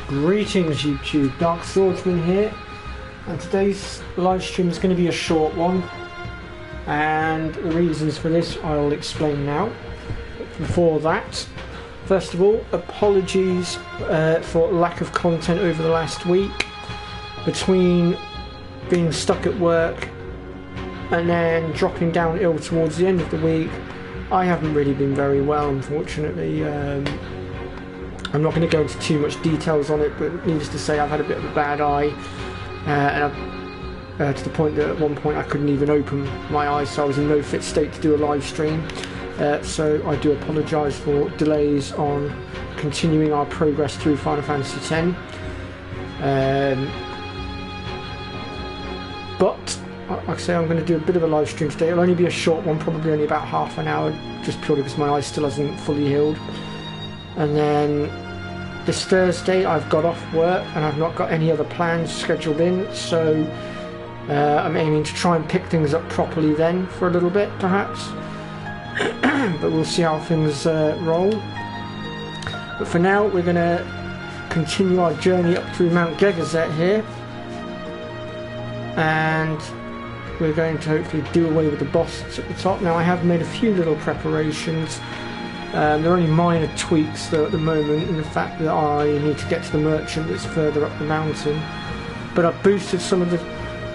Greetings YouTube, Dark Swordsman here, and today's live stream is going to be a short one, and the reasons for this I'll explain now. But before that, first of all, apologies for lack of content over the last week. Between being stuck at work and then dropping down ill towards the end of the week, I haven't really been very well, unfortunately. I'm not going to go into too much details on it, but needless to say, I've had a bit of a bad eye, and to the point that at one point I couldn't even open my eyes, so I was in no fit state to do a live stream. So I do apologise for delays on continuing our progress through Final Fantasy X. But like I say, I'm going to do a bit of a live stream today. It'll only be a short one, probably only about half an hour, just purely because my eye still hasn't fully healed. And then this Thursday I've got off work and I've not got any other plans scheduled in, so I'm aiming to try and pick things up properly then for a little bit perhaps. But we'll see how things roll. But for now we're going to continue our journey up through Mount Gegazet here, and we're going to hopefully do away with the boss that's at the top. Now I have made a few little preparations. There are only minor tweaks though at the moment, in the fact that I need to get to the merchant that's further up the mountain. But I've boosted some of the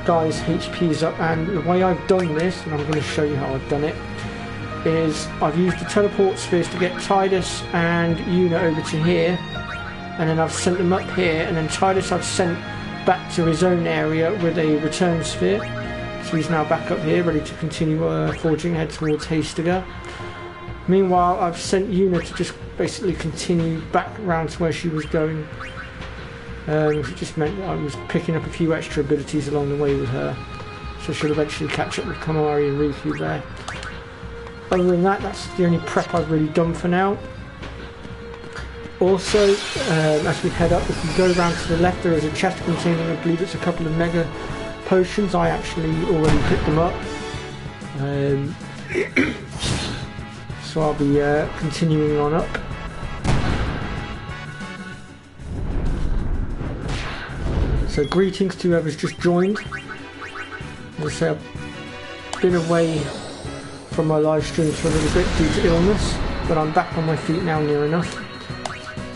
guys' HPs up, and the way I've done this, and I'm going to show you how I've done it, is I've used the teleport spheres to get Tidus and Yuna over to here, and then I've sent them up here, and then Tidus I've sent back to his own area with a return sphere. So he's now back up here, ready to continue forging ahead towards Hastiger. Meanwhile, I've sent Yuna to just basically continue back round to where she was going. It just meant that I was picking up a few extra abilities along the way with her, so she'll eventually catch up with Kamari and Riku there. Other than that, that's the only prep I've really done for now. Also, as we head up, if we go round to the left, there is a chest containing, I believe it's a couple of mega potions. I actually already picked them up. So I'll be continuing on up. So greetings to whoever's just joined. As I say, I've been away from my live streams for a little bit due to illness, but I'm back on my feet now near enough.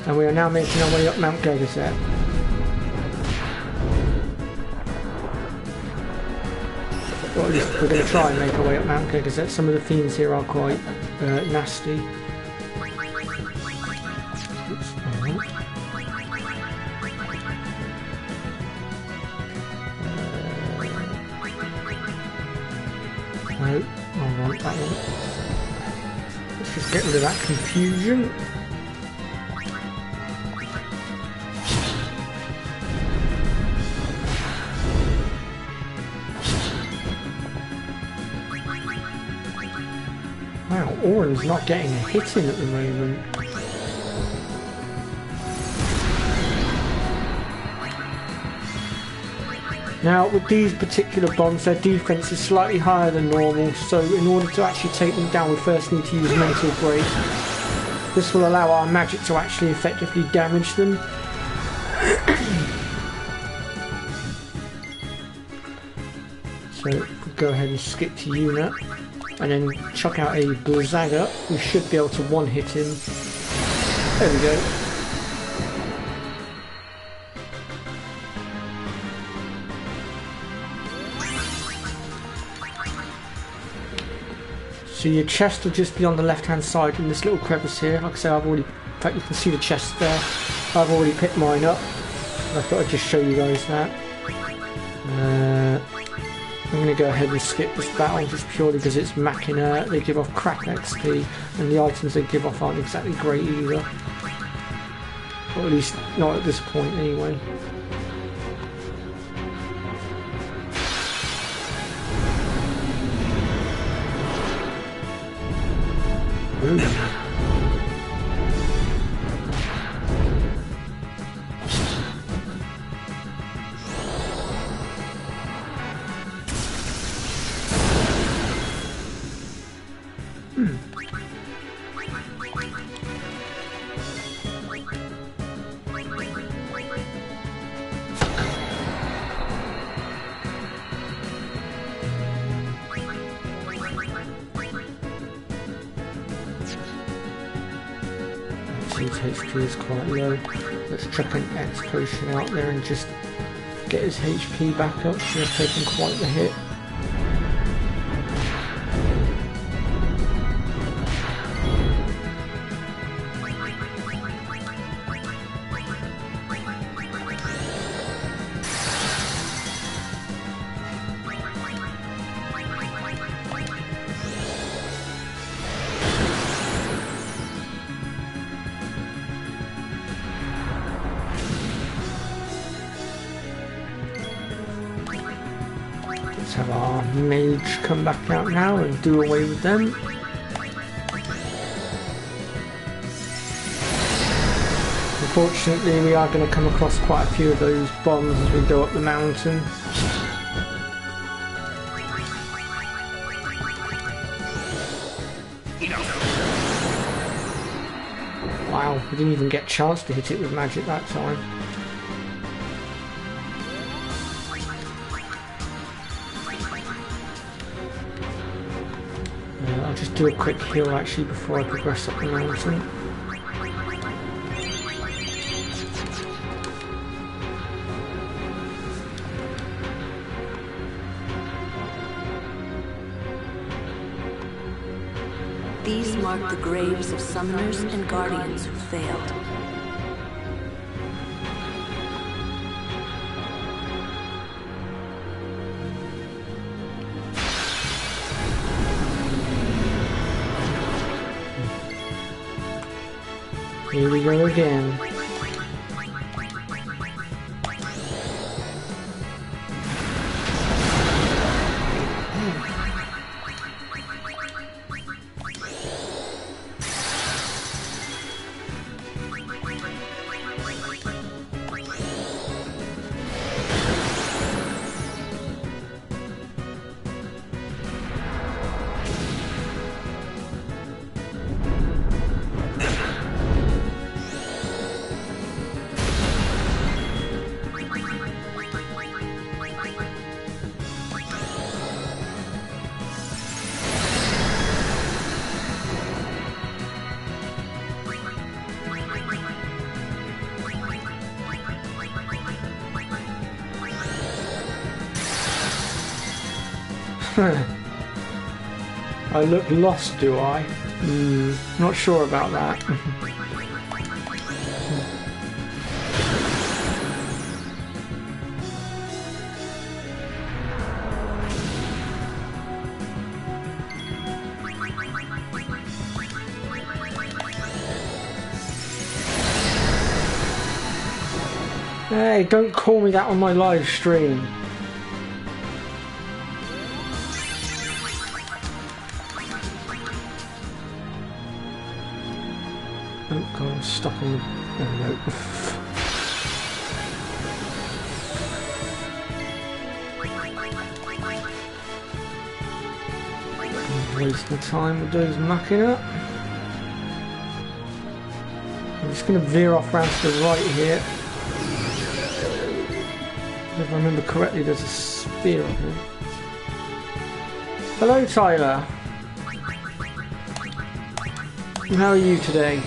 And we are now making our way up Mount Gegazet. Or at least we're going to try and make our way up Mount Gegazet. Some of the fiends here are quite nasty. Oops, no, I want that one. Let's just get rid of that confusion. Wow, Oren's not getting a hit in at the moment. Now, with these particular bombs, their defense is slightly higher than normal, so in order to actually take them down, we first need to use Mental Break. This will allow our magic to actually effectively damage them. So, if we go ahead and skip to Yuna, and then chuck out a Blizzaga, we should be able to one-hit him. There we go. So your chest will just be on the left-hand side in this little crevice here. Like I say, I've already, in fact you can see the chest there. I've already picked mine up. I thought I'd just show you guys that. I'm going to go ahead and skip this battle just purely because it's Machina. They give off crap XP, and the items they give off aren't exactly great either. Or at least not at this point anyway. Ooh. HP is quite low. Let's chuck an X potion out there and just get his HP back up. Should have taken quite the hit. Let's have our mage come back out now and do away with them. Unfortunately, we are going to come across quite a few of those bombs as we go up the mountain. Wow, we didn't even get a chance to hit it with magic that time. I'll just do a quick heal actually before I progress up the mountain. These mark the graves of summoners and guardians who failed. Here we go again. I look lost, do I? Not sure about that. Hey, don't call me that on my live stream. Oh god, I'm stuck on the... Oh no. I'm wasting time with those mucking up. I'm just going to veer off round to the right here. If I remember correctly, there's a spear up here. Hello, Tyler. How are you today?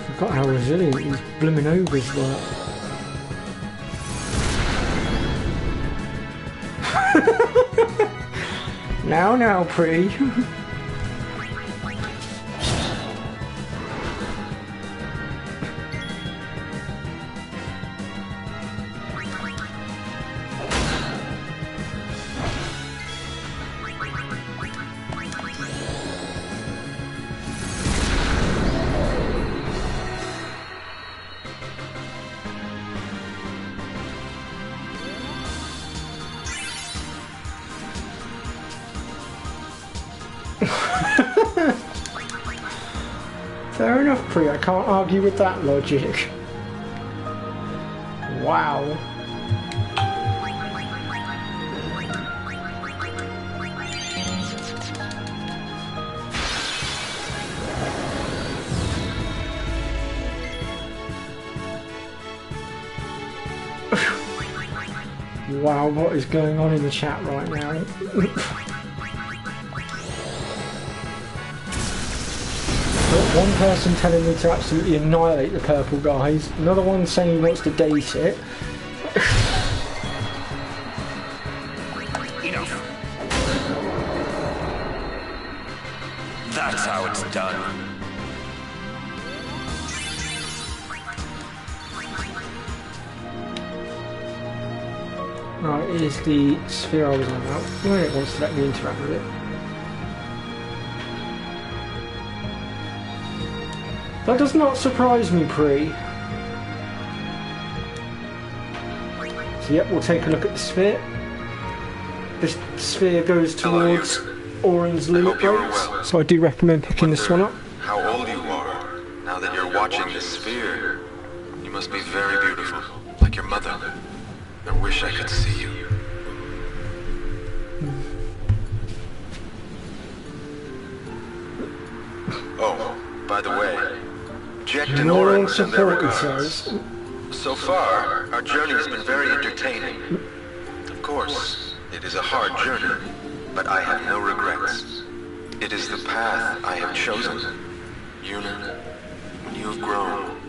I forgot how resilient these blooming ogres were. Now, pretty. Fair enough, Pri, I can't argue with that logic. Wow. Wow, what is going on in the chat right now? One person telling me to absolutely annihilate the purple guys, another one saying he wants to date it. Enough. That's how it's done. Right, here's the sphere I was on about. Well, it wants to let me interact with it. That does not surprise me, Pre. So yep, we'll take a look at the sphere. This sphere goes towards Orin's loot boats, so I do recommend picking this one up. How old you are now that you're watching this sphere. You must be very beautiful, like your mother. I wish I could see you. Oh, by the way, Jekt and Orin send their regards. So far, our journey has been very entertaining. Of course, it is a hard journey, but I have no regrets. It is the path I have chosen. Yuna, when you have grown,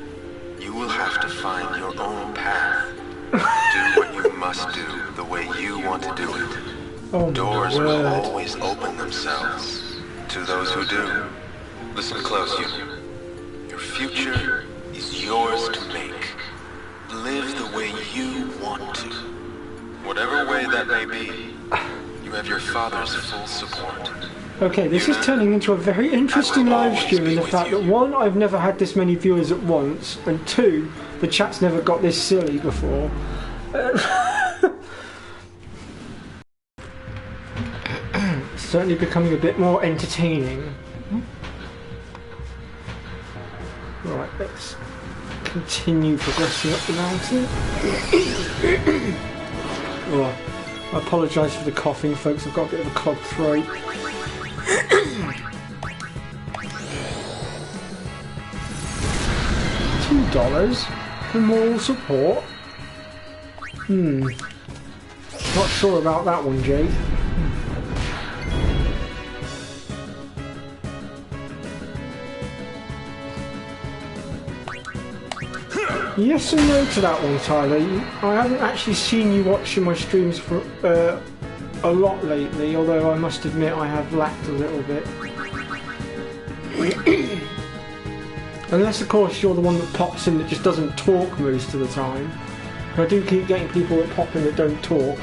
you will have to find your own path. Do what you must do the way you want to do it. Oh, doors will always open themselves to those who do. Listen close, Yuna. Your future is yours to make. Live the way you want to. Whatever way that may be, you have your father's full support. Okay, this is turning into a very interesting live stream in the fact that one, I've never had this many viewers at once, and two, the chat's never got this silly before. Certainly becoming a bit more entertaining. Right, let's continue progressing up the mountain. Oh, I apologise for the coughing, folks. I've got a bit of a clogged throat. $2 for moral support? Not sure about that one, Jake. Yes and no to that one, Tyler. I haven't actually seen you watching my streams for a lot lately, although I must admit I have lacked a little bit. Unless, of course, you're the one that pops in that just doesn't talk most of the time. I do keep getting people that pop in that don't talk.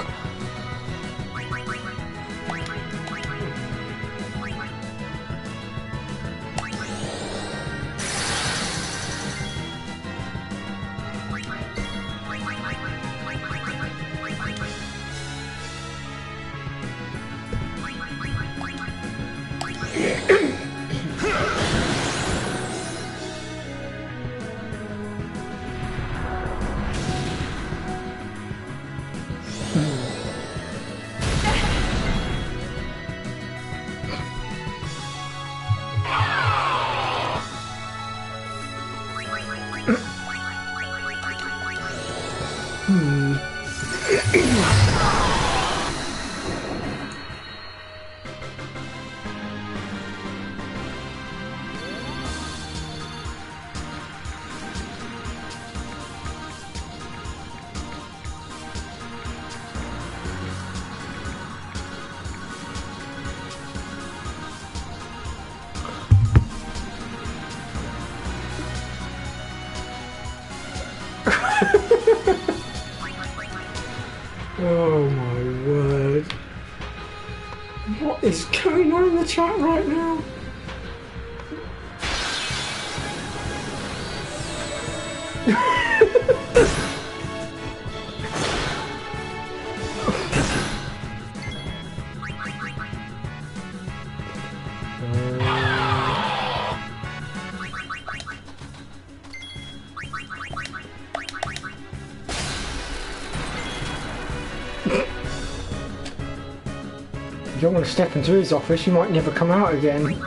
Oh my word. What is going on in the chat right now? don't want to step into his office, you might never come out again.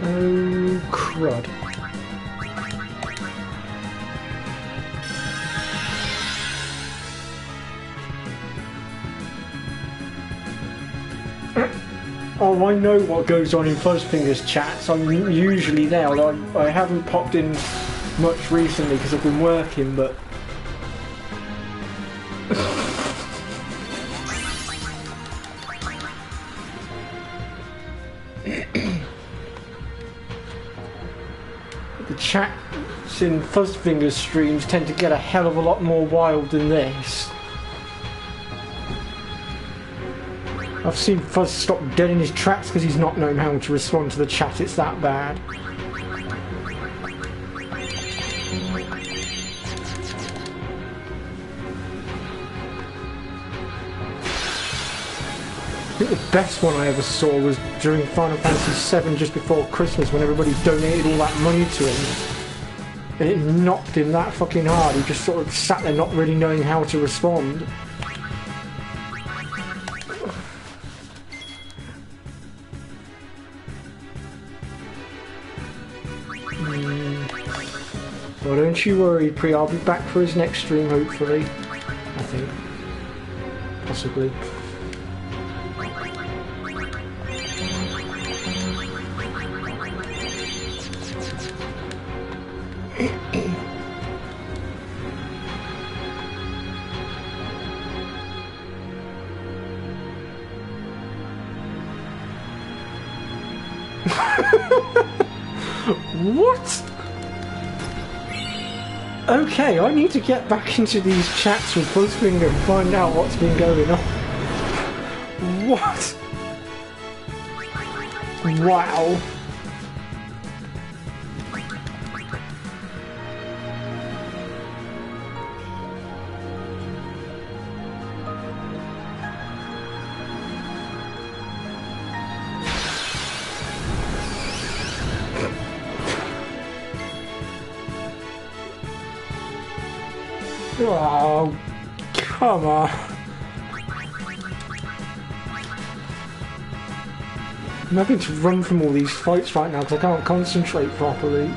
Oh, crud. Oh, I know what goes on in Fuzzfinger's chats. I'm usually there, although I haven't popped in much recently because I've been working, but... The chats in Fuzzfinger's streams tend to get a hell of a lot more wild than this. I've seen Fuzz stop dead in his tracks because he's not known how to respond to the chat, it's that bad. I think the best one I ever saw was during Final Fantasy VII just before Christmas when everybody donated all that money to him. And it knocked him that fucking hard, he just sort of sat there not really knowing how to respond. Well, don't you worry, Pri, I'll be back for his next stream, hopefully. I think. Possibly. What? Okay, I need to get back into these chats with Fuzzfinger and find out what's been going on. What? Wow. Oh, come on. I'm having to run from all these fights right now because I can't concentrate properly.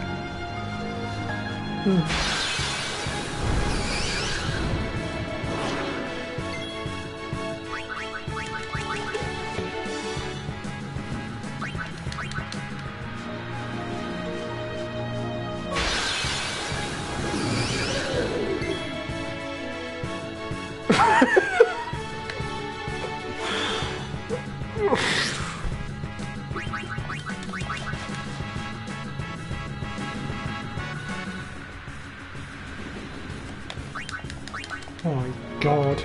Oh my god.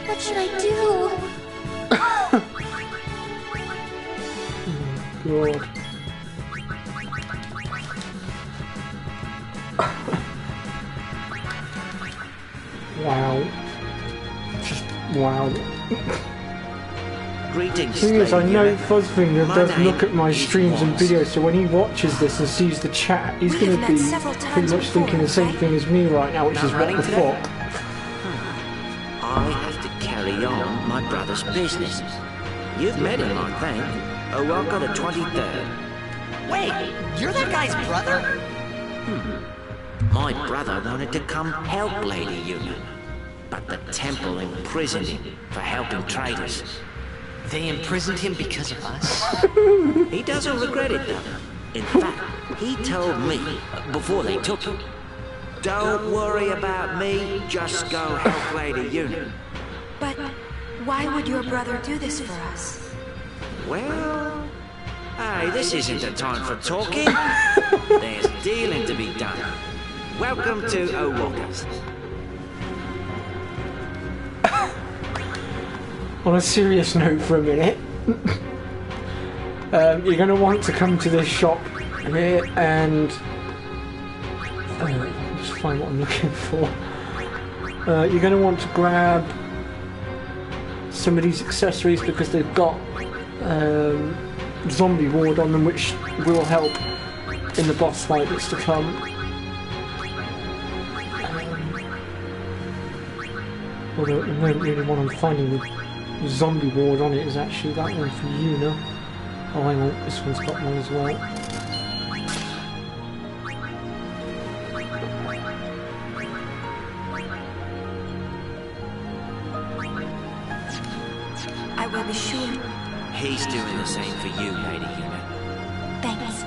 What should I do? Oh god. Wow. Just wow. Greetings. The thing is, I know Fuzzfinger My does name look at my is streams and Moss. videos, so when he watches this and sees the chat, he's going to be pretty much thinking the same thing as me right now, which is what running the today? fuck. I have to carry on my brother's business. You've met him, I think. Oh, I've got a 23rd. Wait, you're that guy's brother? My brother wanted to come help Lady Union, but the temple imprisoned him for helping traitors. They imprisoned him because of us? He doesn't regret it, though. In fact, he told me, before they took him, "Don't worry about me, just go help Lady Union." But why would your brother do this for us? Well, hey, this isn't the time for talking. There's dealing to be done. Welcome to Owalkers. on a serious note for a minute, you're going to want to come to this shop here and just find what I'm looking for. You're going to want to grab some of these accessories because they've got zombie ward on them, which will help in the boss fight that's to come. Although at the moment the only one I'm finding with zombie ward on it is actually that one for Yuna. Oh hang on, this one's got one as well. I will be sure. He's doing the same for you, Lady Yuna. Thanks.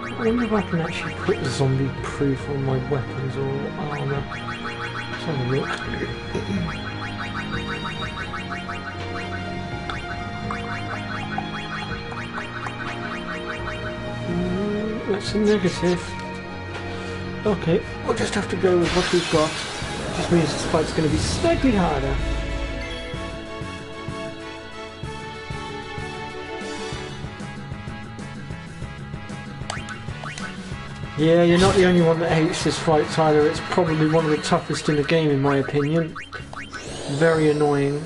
I wonder if I can actually put zombie proof on my weapons or armour. Let's have a look. That's a negative. Okay, we'll just have to go with what we've got. Just means this fight's going to be slightly harder. Yeah, you're not the only one that hates this fight, Tyler. It's probably one of the toughest in the game, in my opinion. Very annoying.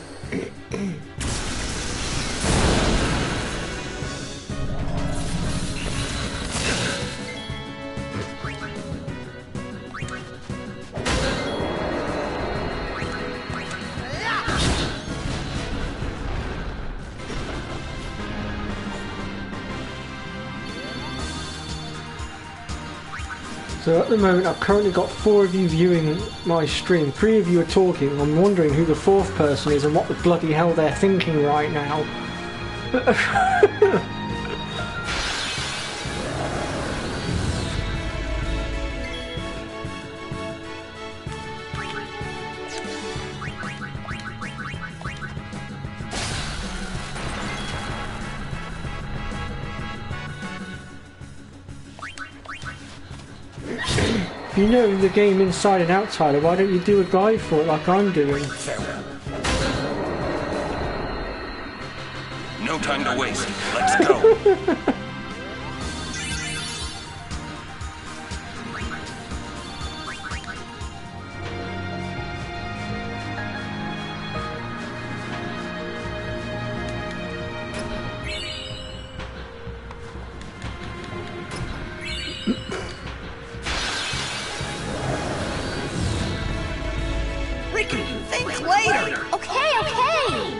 So at the moment I've currently got 4 of you viewing my stream, 3 of you are talking. I'm wondering who the 4th person is and what the bloody hell they're thinking right now. If you know the game inside and out, Tyler, why don't you do a guide for it like I'm doing? No time to waste. Let's go. Think later! Okay, okay!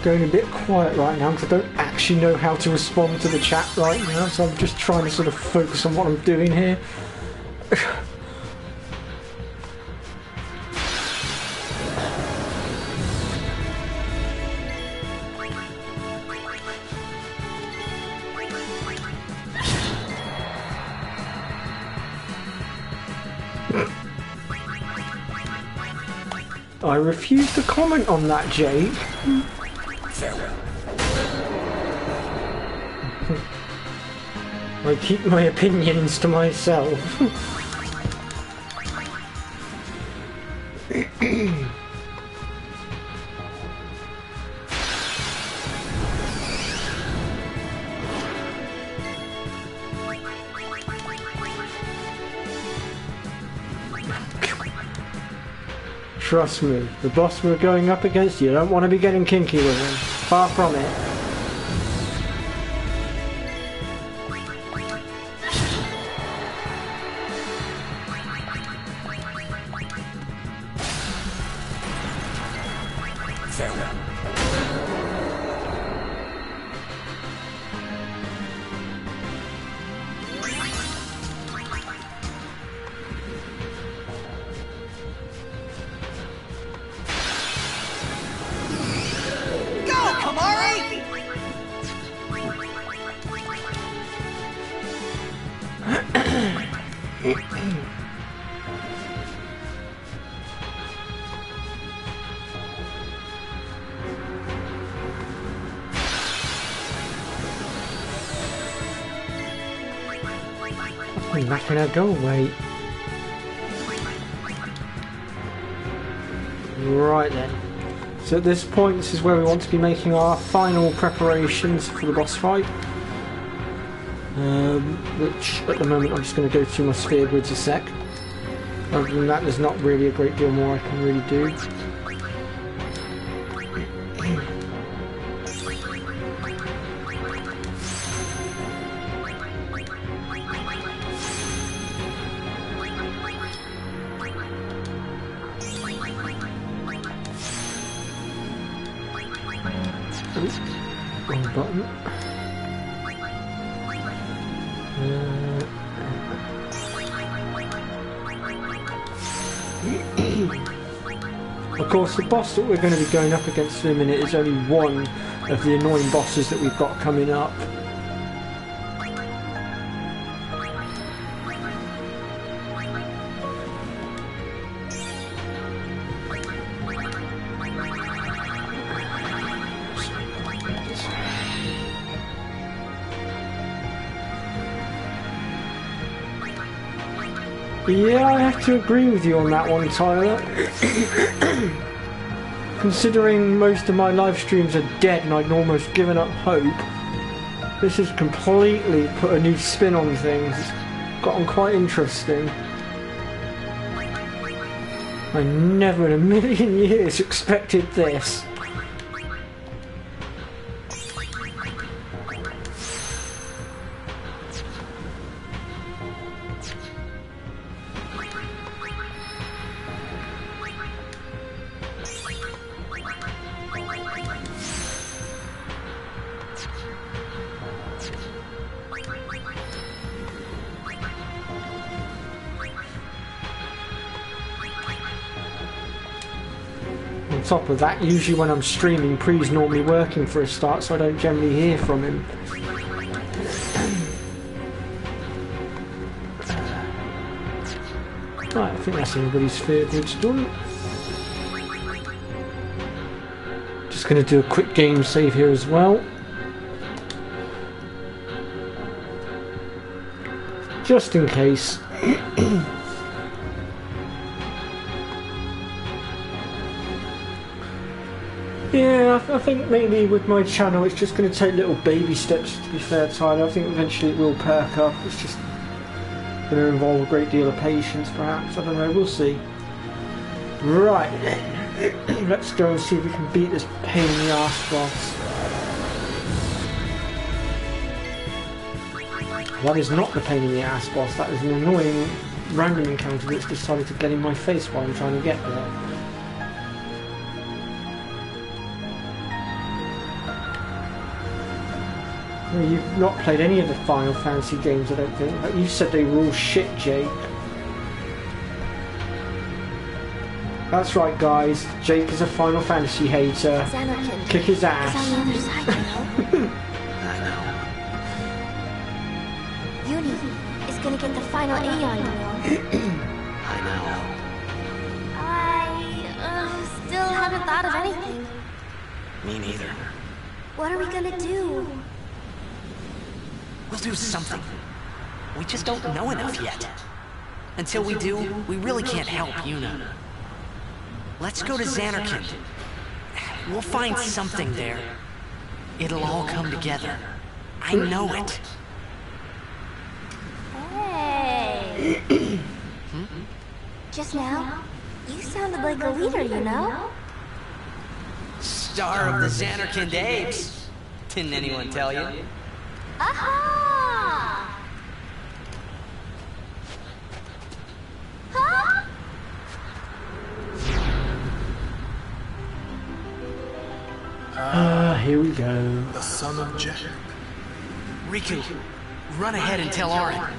Going a bit quiet right now because I don't actually know how to respond to the chat right now, so I'm just trying to sort of focus on what I'm doing here. I refuse to comment on that, Jake. I keep my opinions to myself. Trust me, the boss we're going up against, you don't want to be getting kinky with him. Far from it. Farewell. Machina, go away. Right then. So at this point, this is where we want to be making our final preparations for the boss fight. Which at the moment I'm just going to go through my sphere grids a sec. Other than that, there's not really a great deal more I can really do. Wrong button. Of course, the boss that we're going to be going up against in a minute is only one of the annoying bosses that we've got coming up. Yeah, I have to agree with you on that one, Tyler. Considering most of my live streams are dead and I'd almost given up hope, this has completely put a new spin on things. It's gotten quite interesting. I never in a million years expected this. On top of that, usually when I'm streaming, Pre's normally working for a start, so I don't generally hear from him. Right, I think that's everybody's sphere grids done. Just going to do a quick game save here as well. Just in case. Yeah, I think maybe with my channel it's just going to take little baby steps, to be fair, Tyler. I think eventually it will perk up. It's just going to involve a great deal of patience, perhaps. I don't know, we'll see. Right, let's go and see if we can beat this pain in the arse boss. That is not the pain in the ass boss, that is an annoying random encounter that's decided to get in my face while I'm trying to get there. Well, you've not played any of the Final Fantasy games, I don't think. But you said they were all shit, Jake. That's right, guys. Jake is a Final Fantasy hater. Kick his ass. It's on the other side, you know. I know. Uni is gonna get the final A on, you know. I know. I still haven't thought of anything. Me neither. What are we gonna do? We'll do something. We just don't know enough yet. Until we do, we really can't help Yuna. Let's go to Xanarkand. We'll find something there. It'll all come together. I know it. Hey! Just now, you sounded like a leader, you know? Star of the Xanarkand Apes. Didn't anyone tell you? Aha! Huh? Here we go. The son of Jack. Riku, run ahead and tell Auron.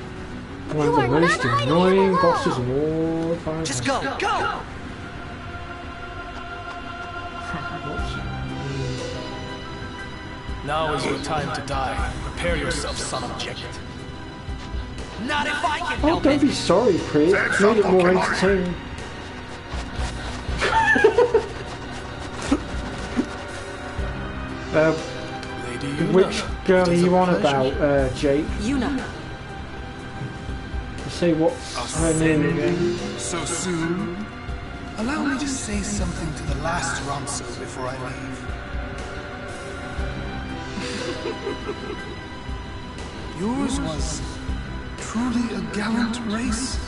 One of the most annoying bosses in all of Final Just Fantasy. go, go! Now is your time to die. Prepare yourself, son of Jack. Not if I can Oh, help don't it. be sorry, Pri. It's made it more entertaining. Lady Yuna. Which girl are It is you a on pleasure. about, Jake? Yuna. say what's her name again. So soon? Allow me to say something to the last Ronso before I leave. Yours was truly a gallant race.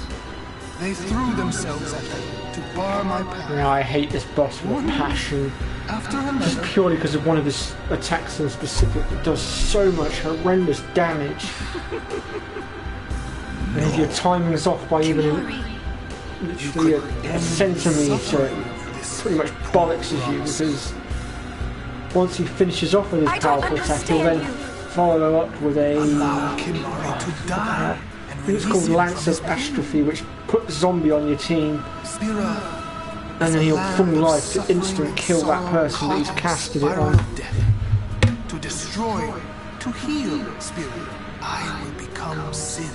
They threw themselves at them to bar my path. Yeah, I hate this boss with a passion. After another, Just purely because of one of his attacks in specific that does so much horrendous damage. And if your timing's off by even literally a centimetre, it pretty much bollocks you, because once he finishes off with his powerful attack, he'll then follow up with a... allow Kimari to die. I think it's called Lance of Astrophy, which puts zombie on your team, Spira, and then he'll full life to instant kill that person that he's casted it on. To destroy, to heal, Spirit, I will become sin.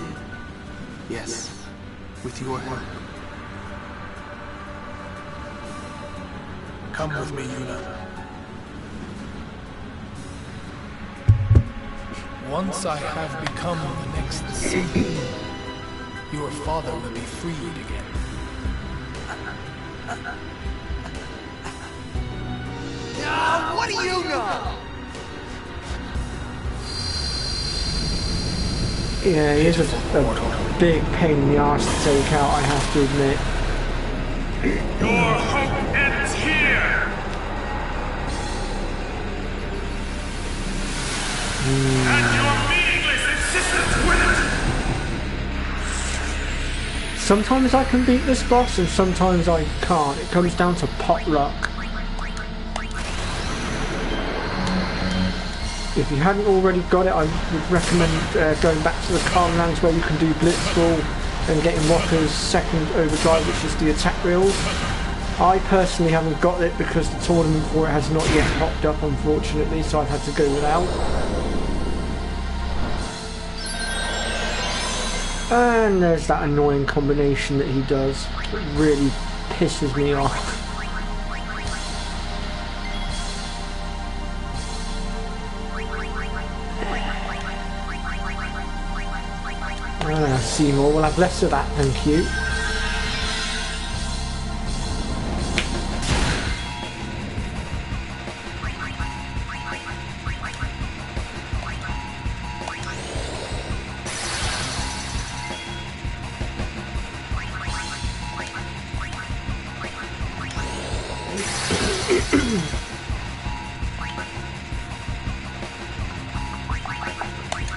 Yes, with your help. Come with me, Yuna. Once I have become the next sin, your father will be freed again. What do you know? Yeah, he is a big pain in the arse to take out, I have to admit. Your hope ends here! And your meaningless existence with it! Sometimes I can beat this boss and sometimes I can't. It comes down to pot luck. If you hadn't already got it, I would recommend going back to the Calm Lands where you can do Blitzball and getting Walker's second overdrive, which is the attack wheel. I personally haven't got it because the tournament for it has not yet popped up, unfortunately, so I've had to go without. And there's that annoying combination that he does that really pisses me off. Seymour, we'll have less of that, thank you.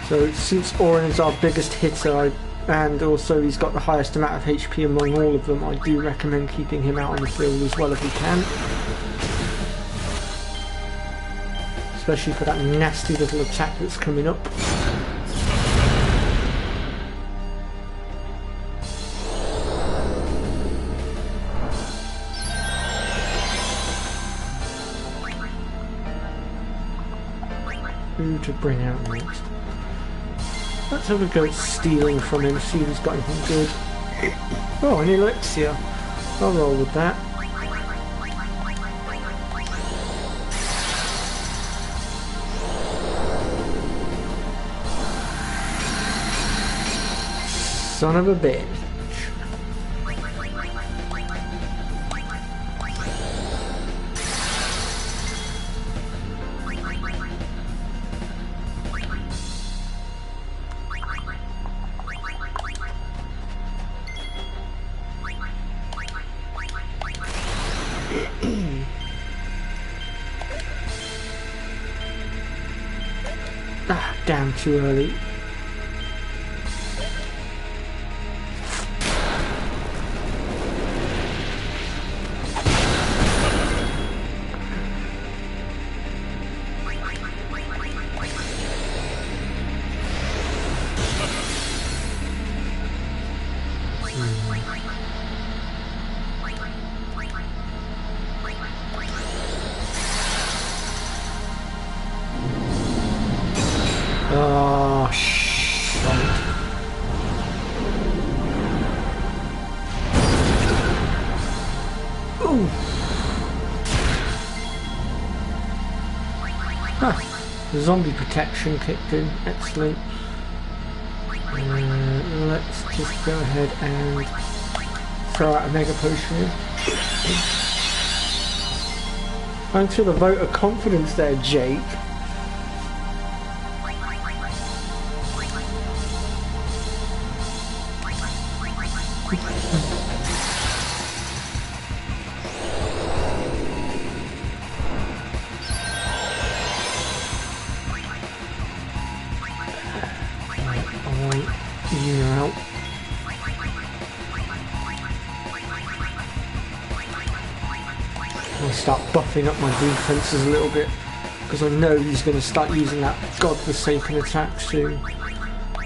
So since Orin is our biggest hitter, and also he's got the highest amount of HP among all of them, I do recommend keeping him out on the field as well if we can. Especially for that nasty little attack that's coming up. Who to bring out next? Let's have a go at stealing from him, see if he's got anything good. Oh, an elixir. I'll roll with that. Son of a bitch. Ah, damn, too early. Oh, shit. Ooh. Huh. The zombie protection kicked in. Excellent. Let's just go ahead and throw out a Mega Potion here. Thanks for the vote of confidence there, Jake. Start buffing up my defenses a little bit because I know he's going to start using that godforsaken attack soon,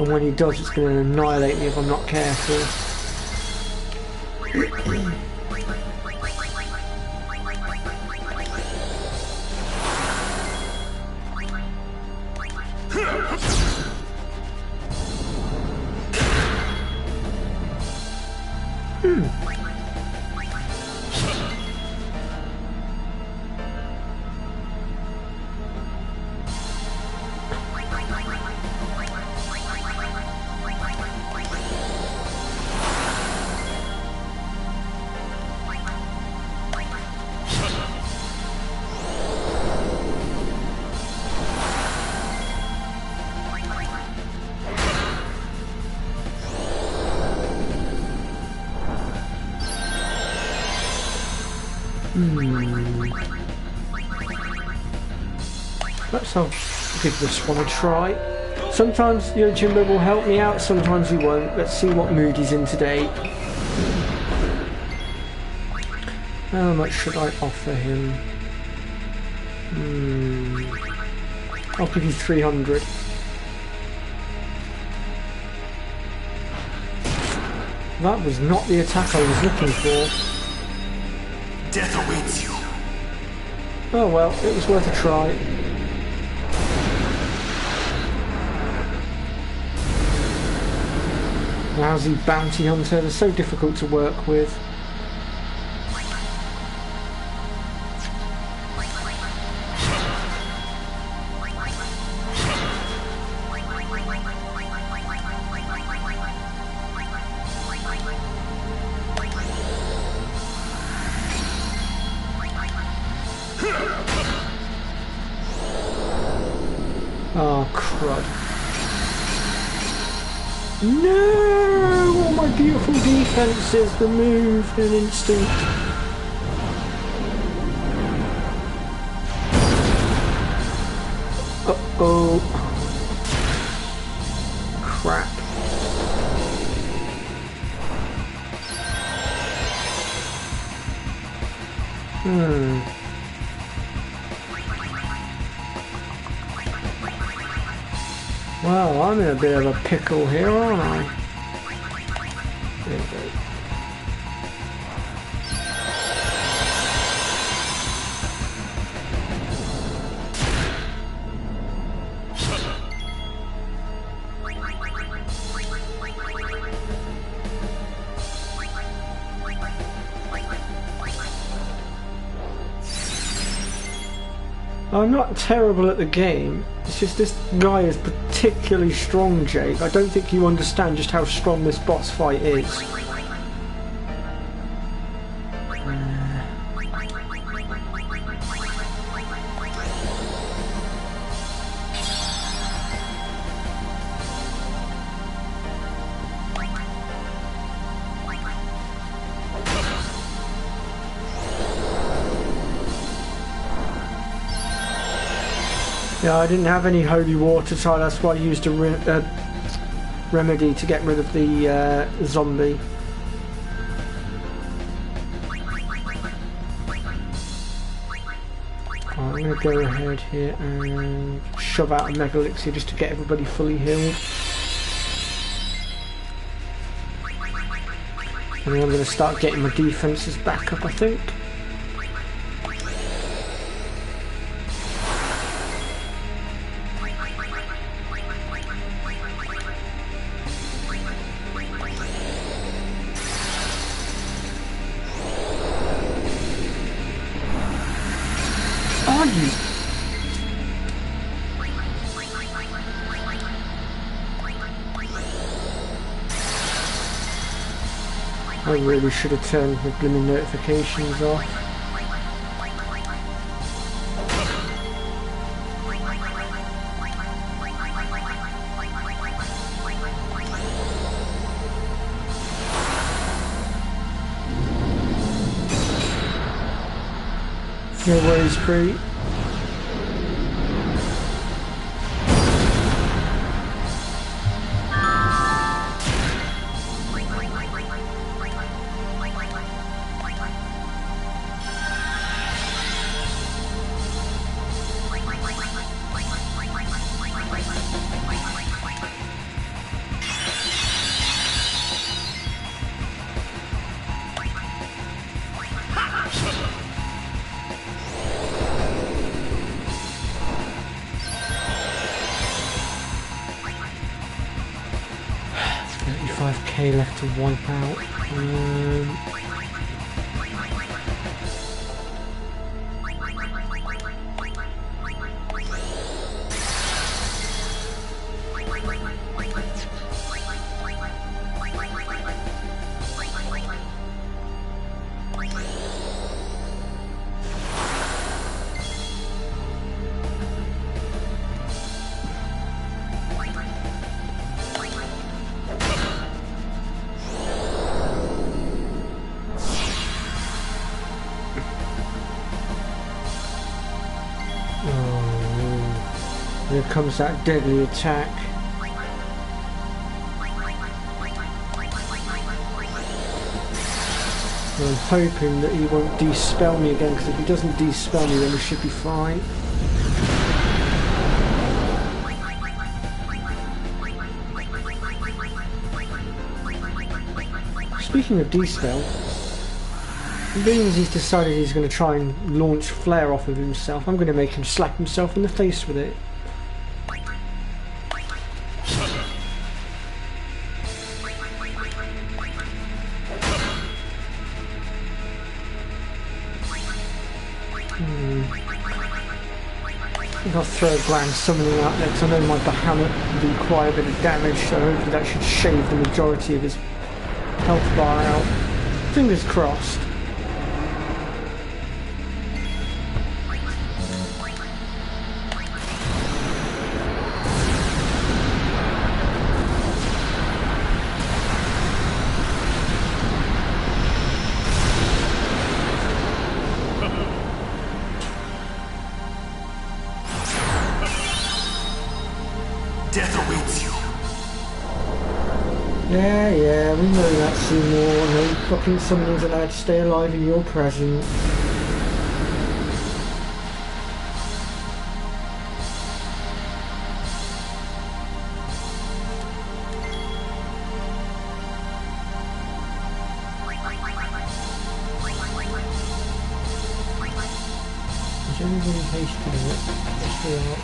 and when he does it's going to annihilate me if I'm not careful. Let's give this one a try. Sometimes Jimbo will help me out, sometimes he won't. Let's see what mood he's in today. How much should I offer him? I'll give you 300. That was not the attack I was looking for. Death awaits you. Oh well, it was worth a try. Lousy bounty hunter, they're so difficult to work with. Oh, crud. No! All my beautiful defenses removed in an instant. Uh-oh. Crap. Well, I'm in a bit of a pickle here, aren't I? There we go. I'm not terrible at the game, it's just this guy is particularly strong, Jake. I don't think you understand just how strong this boss fight is. Yeah, I didn't have any holy water, so that's why I used a remedy to get rid of the zombie. I'm going to go ahead here and shove out a Mega Elixir just to get everybody fully healed. And then I'm going to start getting my defences back up, I think. I really should have turned the blooming notifications off. No worries, Crete. Left to wipe out. Here comes that deadly attack. I'm hoping that he won't de-spell me again, because if he doesn't de-spell me then we should be fine. Speaking of de-spell, being as he's decided he's going to try and launch flare off of himself, I'm going to make him slap himself in the face with it. I think I'll throw a grand summoning out there because I know my Bahamut will do quite a bit of damage, so hopefully that should shave the majority of his health bar out. Fingers crossed. Yeah, we know that, Seymour. No fucking summoners allowed to stay alive in your presence. Is anybody hasting it? Yes, we are.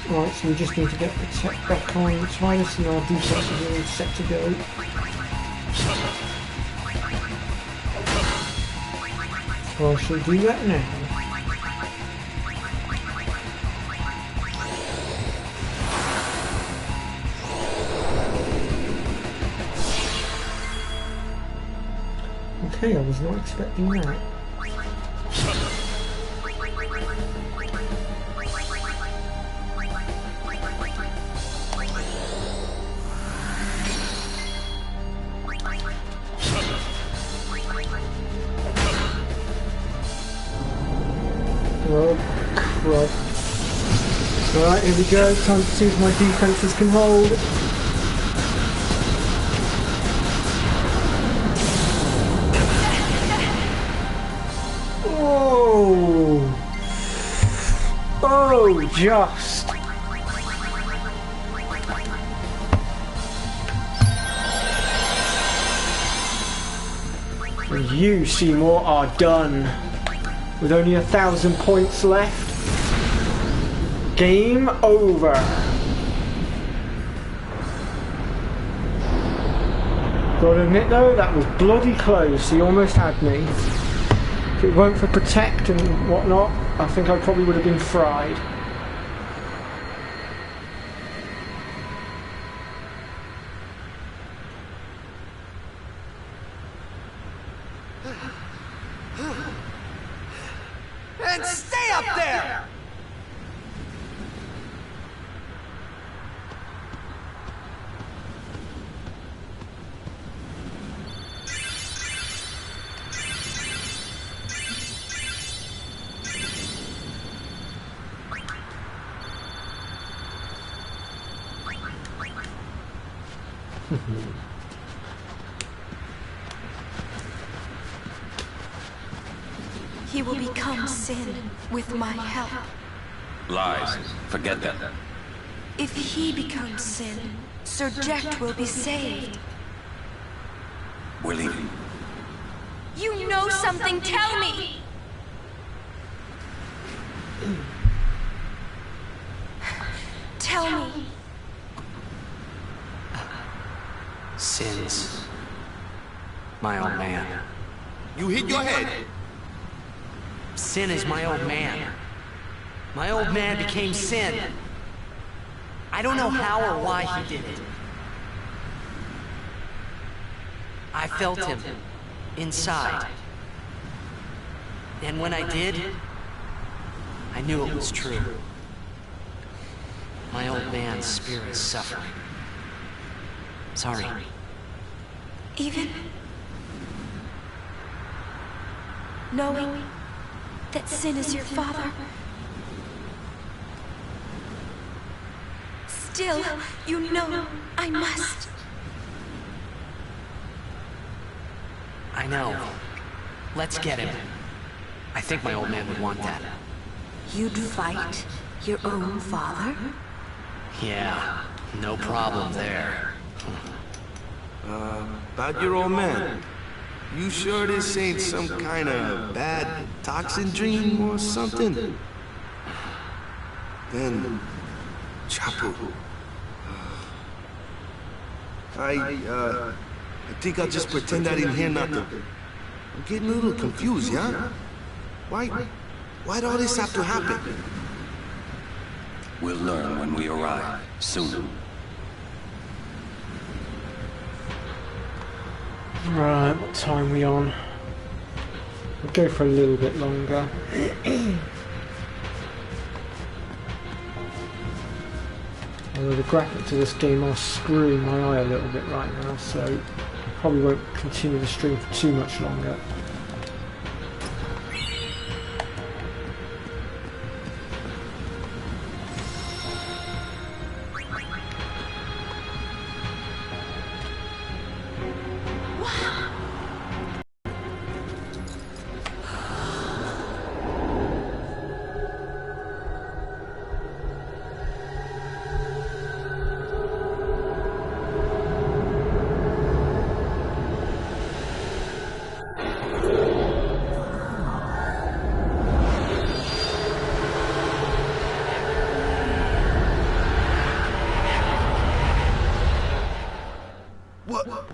Right, so we just need to get Protect back on. Titus and our defenses are all set to go. So I shall do that now. Okay, I was not expecting that. Oh, crud. Alright, here we go. Time to see if my defences can hold. Oh! Oh, just! And you, Seymour, are done. With only 1,000 points left. Game over. Gotta admit though, that was bloody close. He almost had me. If it weren't for Protect and whatnot, I think I probably would have been fried. He will become sin with my help. Lies. Forget that. If he becomes sin, Sir Jecht will be saved. We're leaving. You know something, tell me! Tell me. Sin's my old man. You hit your head. Sin is my old man. My old man became Sin. I don't know how or why he did it. I felt him inside. And when I did, I knew it was true. My old man's spirit is suffering. Sorry. Even knowing that Sin is your father, still, you know I must. I know. Let's get him. I think my old man would want that. You'd fight your own father? Yeah, no problem there. About your old man. You sure this ain't some kind of bad toxin dream or something? Then, Chapu. I think I'll just pretend I didn't hear nothing. I'm getting a little confused, yeah? Why'd all this have to happen? We'll learn when we arrive. Soon. Right, what time are we on? We'll go for a little bit longer. Although the graphics of this game are screwing my eye a little bit right now, so I probably won't continue the stream for too much longer.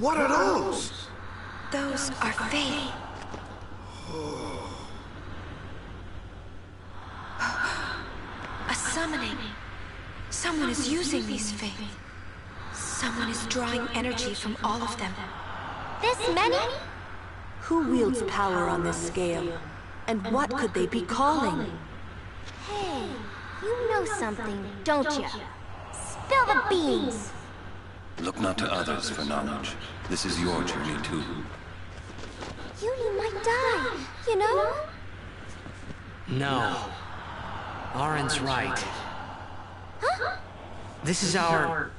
What are those? Those are Fae. A summoning. Someone is using these Fae. Someone is drawing energy from all of them. This many? Who wields power on this scale? And what could they be calling? Hey, you know something, don't you? Spill the beans! Look not to others for knowledge. This is your journey too. You might die, you know? No. Auron's right. Huh? This is our...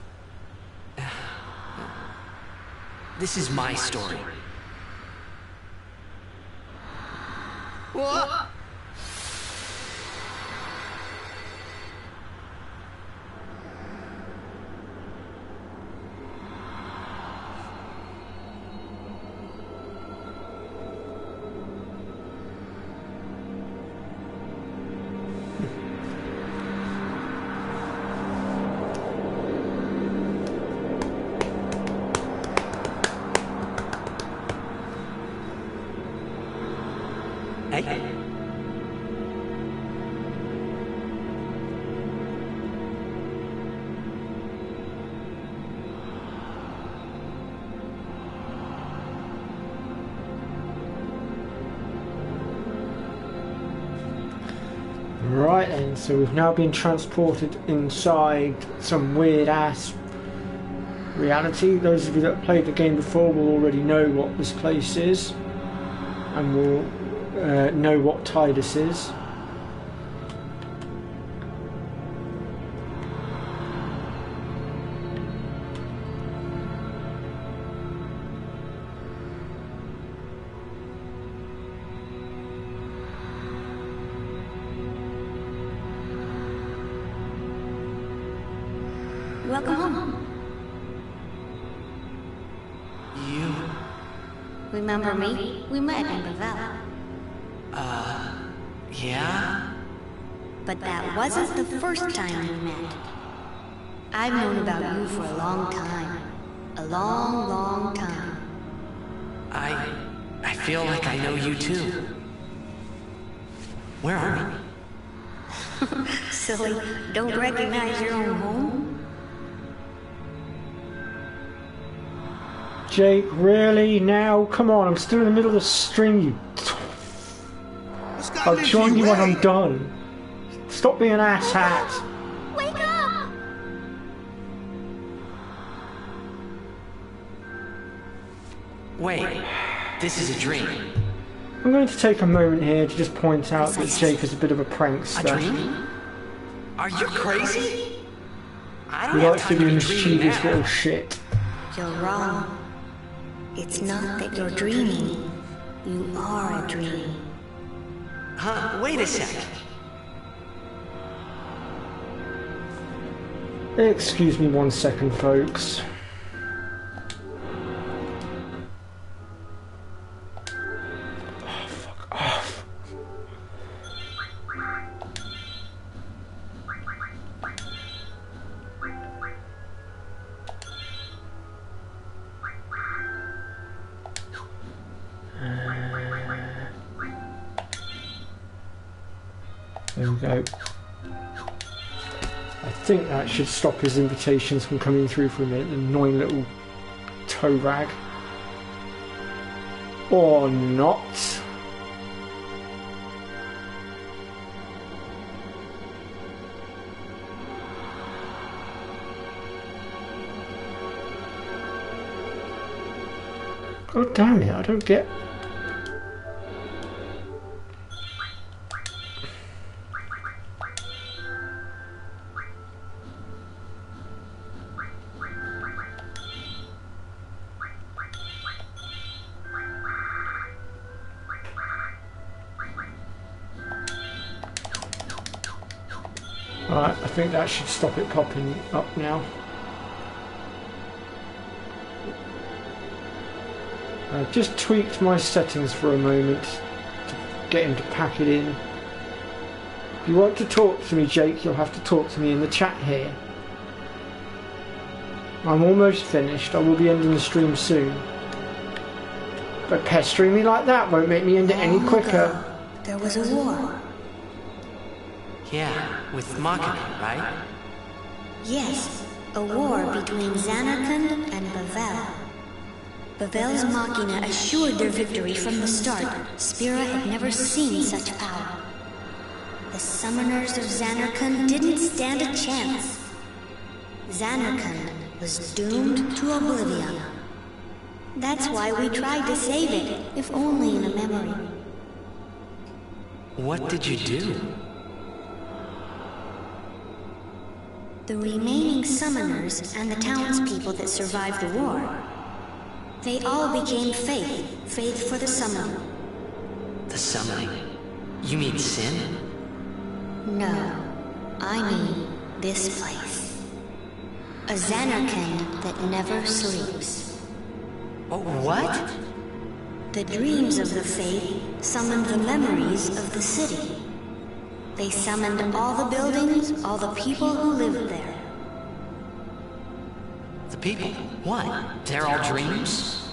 This is my story. What? Hey. Right then, so we've now been transported inside some weird ass reality. Those of you that have played the game before will already know what this place is and will know what Tidus is. Welcome home. You... Remember me? We met in Bavel. Yeah? But that wasn't the first time we met. I've known about you for a long time. A long, long time. I feel like I know you too. Where are we? Silly, don't recognize your own home? Jake, really? Now? Come on, I'm still in the middle of the stream, you... I'll join you when I'm done. Stop being an asshat. Wake up! Wait, this is a dream. I'm going to take a moment here to just point out that Jake is a bit of a prankster. A dream? Are you crazy? I don't He have likes to time do to dream mischievous now. little shit. You're wrong. It's not that you're dreaming. You are a dream. Huh? Wait a sec. Excuse me 1 second, folks. Oh, fuck off. There we go. I think that should stop his invitations from coming through for a minute. Annoying little toe rag. Or not. God damn it, I don't get... Right, I think that should stop it popping up now. I've just tweaked my settings for a moment to get him to pack it in. If you want to talk to me, Jake, you'll have to talk to me in the chat here. I'm almost finished. I will be ending the stream soon. But pestering me like that won't make me end it any quicker. There was a war. Yeah, with Machina, right? Yes, a war between Zanarkand and Bavel. Bavel's Machina assured their victory from the start. Spira had never seen such power. The summoners of Zanarkand didn't stand a chance. Zanarkand was doomed to oblivion. That's why we tried to save it, if only in a memory. What did you do? The remaining summoners and the townspeople that survived the war, they all became faith for the summoner. The summoning? You mean sin? No, I mean this place. A Zanarkand that never sleeps. Oh, what? The dreams of the faith summoned the memories of the city. They summoned all the buildings, all the people who lived there. The people? What? They're all dreams?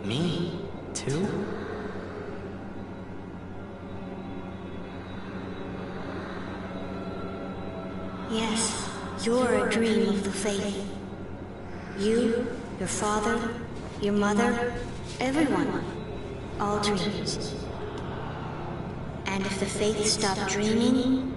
Me? Too? Yes, you're a dream of the faith. You, your father, your mother, everyone. All dreams. And if the faith stopped dreaming...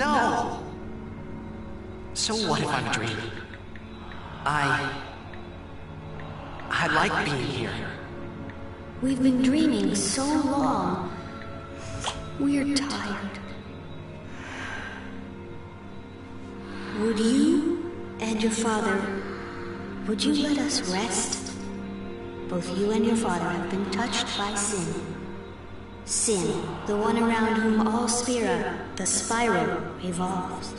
No! So what if I'm dreaming? I like being here. We've been dreaming so long. We're tired. Would you and your father, would you let us rest? Both you and your father have been touched by sin. Sin, the one around whom all Spira, the spiral, revolves.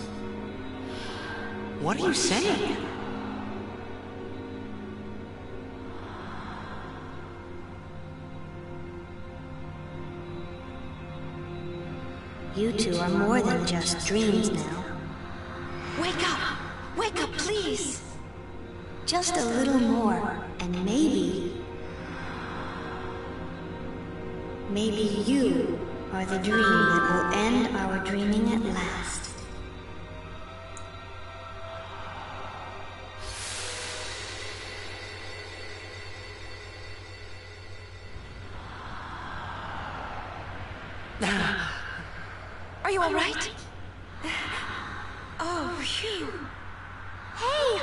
What are you saying? You two are more than just dreams now. Wake up! Wake up, please! Just a little more, and maybe you are the dream that will end our dreaming at last. Are you all right? Oh, phew. Hey!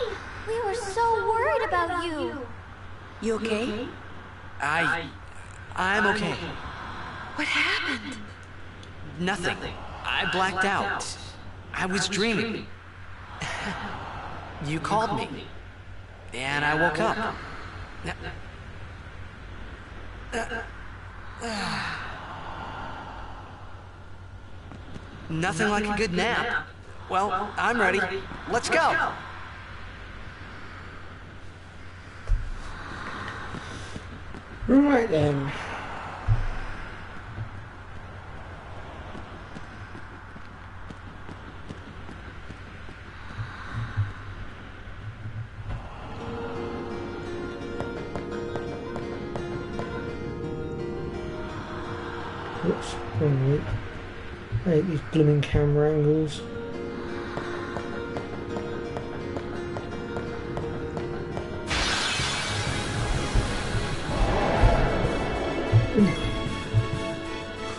We were so worried about you! You okay? I'm okay. What happened? Nothing. I blacked out. I was dreaming. You called me. And I woke up. Nothing like a good nap. Well, I'm ready. Let's go. Right then. Whoops, wrong loop. I hate these blooming camera angles.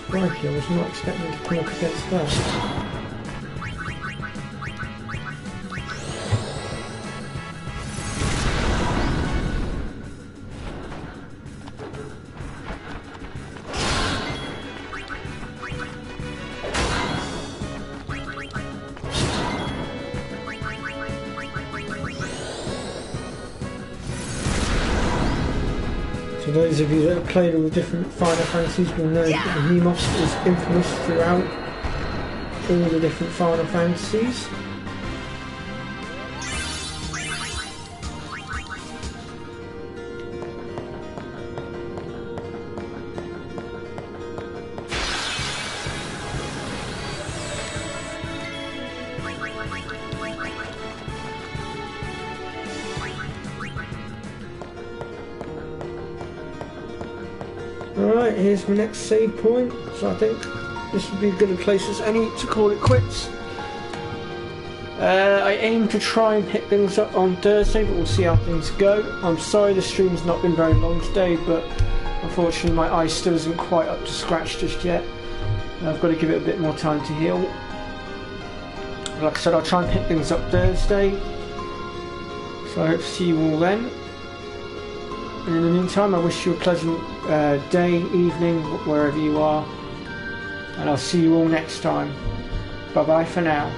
Crikey, I was not expecting to come up against that. For those of you that have played all the different Final Fantasies will know that the Neemos is infamous throughout all the different Final Fantasies. Alright, here's my next save point, so I think this would be as good a place as any to call it quits. I aim to try and pick things up on Thursday, but we'll see how things go. I'm sorry the stream's not been very long today, but unfortunately my eye still isn't quite up to scratch just yet. I've got to give it a bit more time to heal. Like I said, I'll try and pick things up Thursday, so I hope to see you all then. And in the meantime, I wish you a pleasant day, evening, wherever you are. And I'll see you all next time. Bye bye for now.